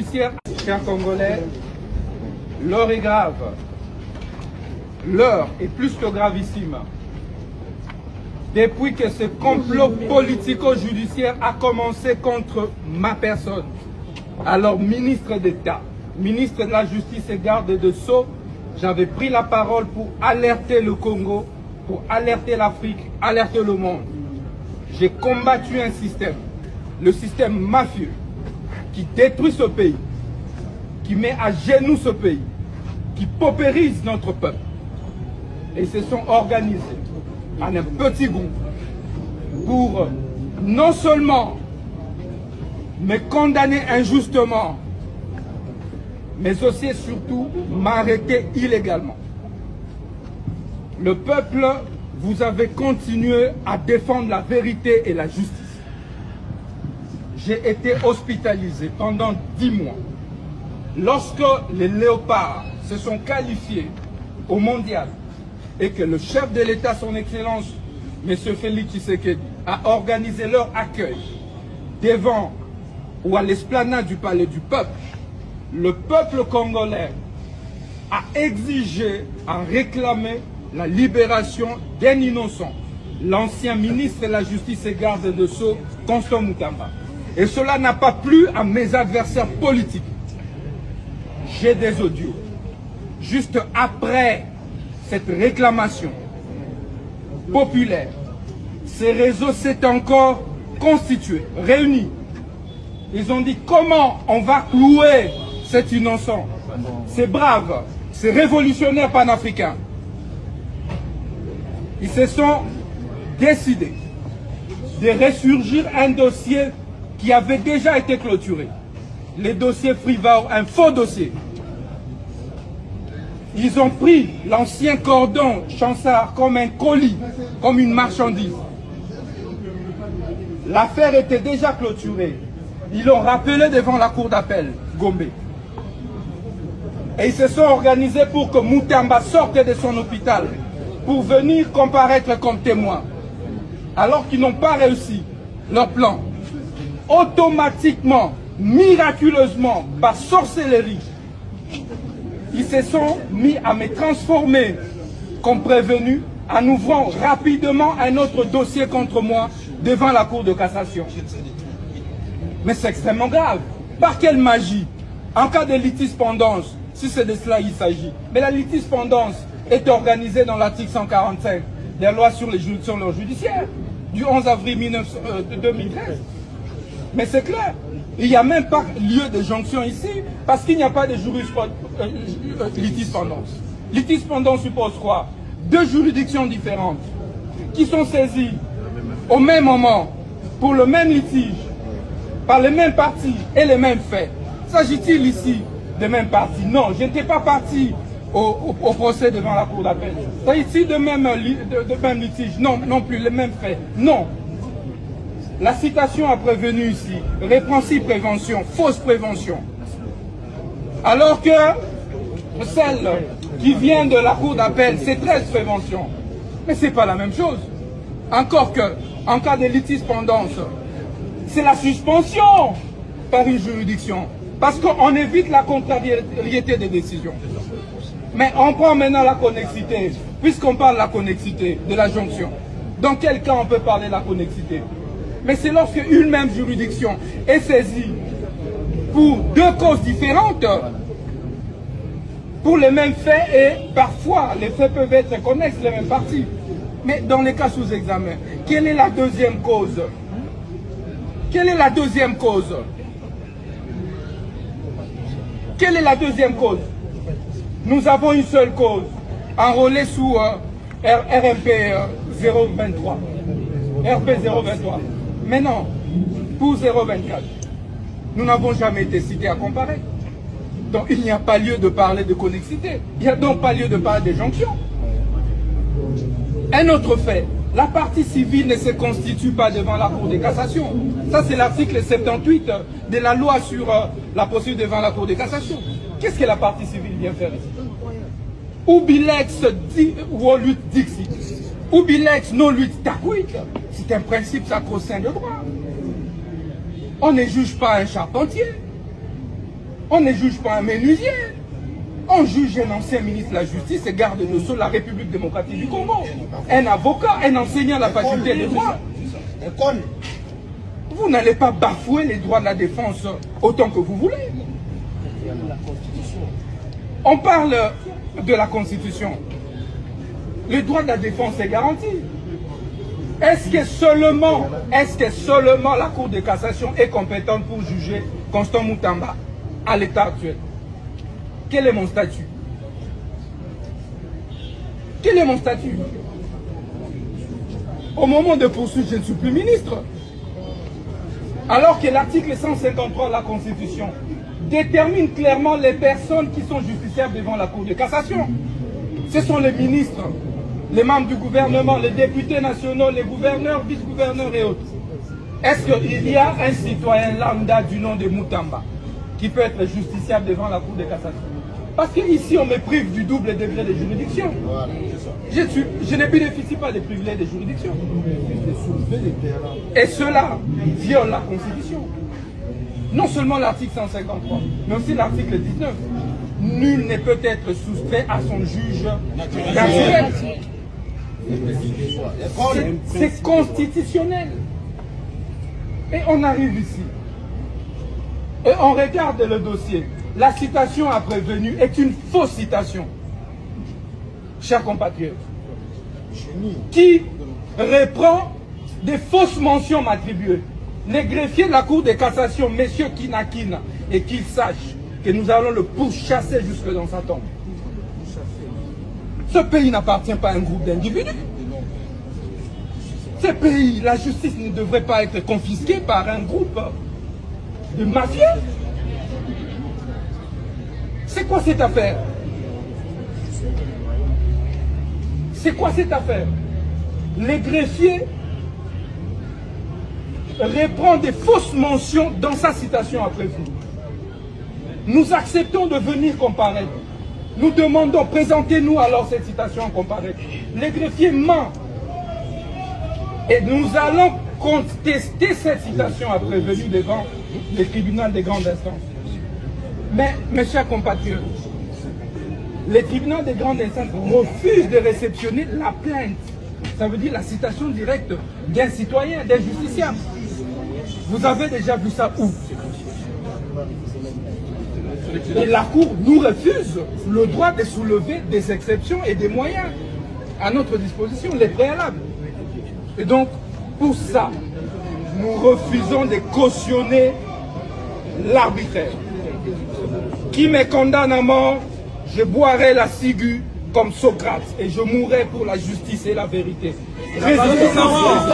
judiciaire. Chers Congolais, l'heure est grave. L'heure est plus que gravissime. Depuis que ce complot politico-judiciaire a commencé contre ma personne, alors ministre d'État, ministre de la Justice et garde de Sceaux, j'avais pris la parole pour alerter le Congo, pour alerter l'Afrique, alerter le monde. J'ai combattu un système, le système mafieux, qui détruit ce pays, qui met à genoux ce pays, qui paupérise notre peuple. Et ils se sont organisés en un petit groupe pour non seulement me condamner injustement, mais aussi et surtout m'arrêter illégalement. Le peuple, vous avez continué à défendre la vérité et la justice. J'ai été hospitalisé pendant 10 mois. Lorsque les léopards se sont qualifiés au mondial et que le chef de l'État, son Excellence, M. Félix Tshisekedi, a organisé leur accueil devant ou à l'esplanade du palais du peuple, le peuple congolais a exigé, a réclamé la libération d'un innocent, l'ancien ministre de la Justice et garde de Sceaux, Constant Moutamba. Et cela n'a pas plu à mes adversaires politiques. J'ai des audios. Juste après cette réclamation populaire, ces réseaux s'étaient encore constitués, réunis. Ils ont dit comment on va clouer cet innocent, ces braves, ces révolutionnaires panafricains. Ils se sont décidés de ressurgir un dossier qui avait déjà été clôturé. Le dossier Frivao, un faux dossier. Ils ont pris l'ancien cordon Chansard comme un colis, comme une marchandise. L'affaire était déjà clôturée. Ils l'ont rappelé devant la cour d'appel, Gombe. Et ils se sont organisés pour que Moutamba sorte de son hôpital pour venir comparaître comme témoin. Alors qu'ils n'ont pas réussi leur plan. Automatiquement, miraculeusement, par sorcellerie, ils se sont mis à me transformer comme prévenu en ouvrant rapidement un autre dossier contre moi devant la Cour de cassation. Mais c'est extrêmement grave. Par quelle magie? En cas de litispendance, si c'est de cela il s'agit. Mais la litispendance est organisée dans l'article 145 de la loi sur les juridictions judiciaires du 11 avril 2013. Mais c'est clair, il n'y a même pas lieu de jonction ici parce qu'il n'y a pas de litispendance. Litispendance suppose quoi? Deux juridictions différentes qui sont saisies au même moment pour le même litige, par les mêmes parties et les mêmes faits. S'agit-il ici des mêmes parties? Non, je n'étais pas parti au procès devant la cour d'appel. S'agit-il de même litige? Non, non plus, les mêmes faits. Non. La citation a prévenu ici, répréhensible prévention, fausse prévention. Alors que celle qui vient de la cour d'appel, c'est 13 préventions. Mais ce n'est pas la même chose. Encore que, en cas de litispendance, c'est la suspension par une juridiction. Parce qu'on évite la contrariété des décisions. Mais on prend maintenant la connexité, puisqu'on parle de la connexité, de la jonction. Dans quel cas on peut parler de la connexité? Mais c'est lorsque une même juridiction est saisie pour deux causes différentes, pour les mêmes faits, et parfois les faits peuvent être connexes, les mêmes parties. Mais dans les cas sous examen, quelle est la deuxième cause? Quelle est la deuxième cause? Quelle est la deuxième cause? Nous avons une seule cause, enrôlée sous RMP 023. RP 023. Mais non, pour 024, nous n'avons jamais été cités à comparer. Donc il n'y a pas lieu de parler de connexité. Il n'y a donc pas lieu de parler de jonction. Un autre fait, la partie civile ne se constitue pas devant la Cour de cassation. Ça c'est l'article 78 de la loi sur la procédure devant la Cour de cassation. Qu'est-ce que la partie civile vient faire ici? Ubilex voluit dixit. Ubilex non luit tacuit. C'est un principe sacro-saint de droit. On ne juge pas un charpentier. On ne juge pas un menuisier. On juge un ancien ministre de la Justice et garde de sceaux de la République démocratique du Congo. Un avocat, un enseignant à la faculté de droit. Vous n'allez pas bafouer les droits de la défense autant que vous voulez. On parle de la Constitution. Le droit de la défense est garanti. Est-ce que seulement la Cour de cassation est compétente pour juger Constant Moutamba à l'état actuel? Quel est mon statut? Quel est mon statut? Au moment de poursuite, je ne suis plus ministre. Alors que l'article 153 de la Constitution détermine clairement les personnes qui sont justiciables devant la Cour de cassation. Ce sont les ministres, les membres du gouvernement, les députés nationaux, les gouverneurs, vice-gouverneurs et autres. Est-ce qu'il y a un citoyen lambda du nom de Moutamba qui peut être justiciable devant la Cour de cassation? Parce qu'ici, on me prive du double degré de juridiction. Je ne bénéficie pas des privilèges de juridiction. Et cela viole la Constitution. Non seulement l'article 153, mais aussi l'article 19. Nul ne peut être soustrait à son juge naturel. C'est constitutionnel. Et on arrive ici. Et on regarde le dossier. La citation à prévenu est une fausse citation. Chers compatriotes. Qui reprend des fausses mentions m'attribuées. Les greffiers de la Cour de cassation, messieurs Kinakina, et qu'ils sachent que nous allons le pourchasser jusque dans sa tombe. Ce pays n'appartient pas à un groupe d'individus. Ce pays, la justice ne devrait pas être confisquée par un groupe de mafieux. C'est quoi cette affaire? C'est quoi cette affaire? Les greffiers reprend des fausses mentions dans sa citation après vous. Nous acceptons de venir comparaître. Nous demandons, présentez-nous alors cette citation en comparaître. Les greffiers mentent. Et nous allons contester cette citation à prévenu devant le tribunal des grandes instances. Mais, mes chers compatriotes, le tribunal des grandes instances refuse de réceptionner la plainte. Ça veut dire la citation directe d'un citoyen, d'un justiciable. Vous avez déjà vu ça où? Et la Cour nous refuse le droit de soulever des exceptions et des moyens à notre disposition, les préalables. Et donc, pour ça, nous refusons de cautionner l'arbitraire. Qui me condamne à mort, je boirai la ciguë comme Socrate et je mourrai pour la justice et la vérité. Résistance!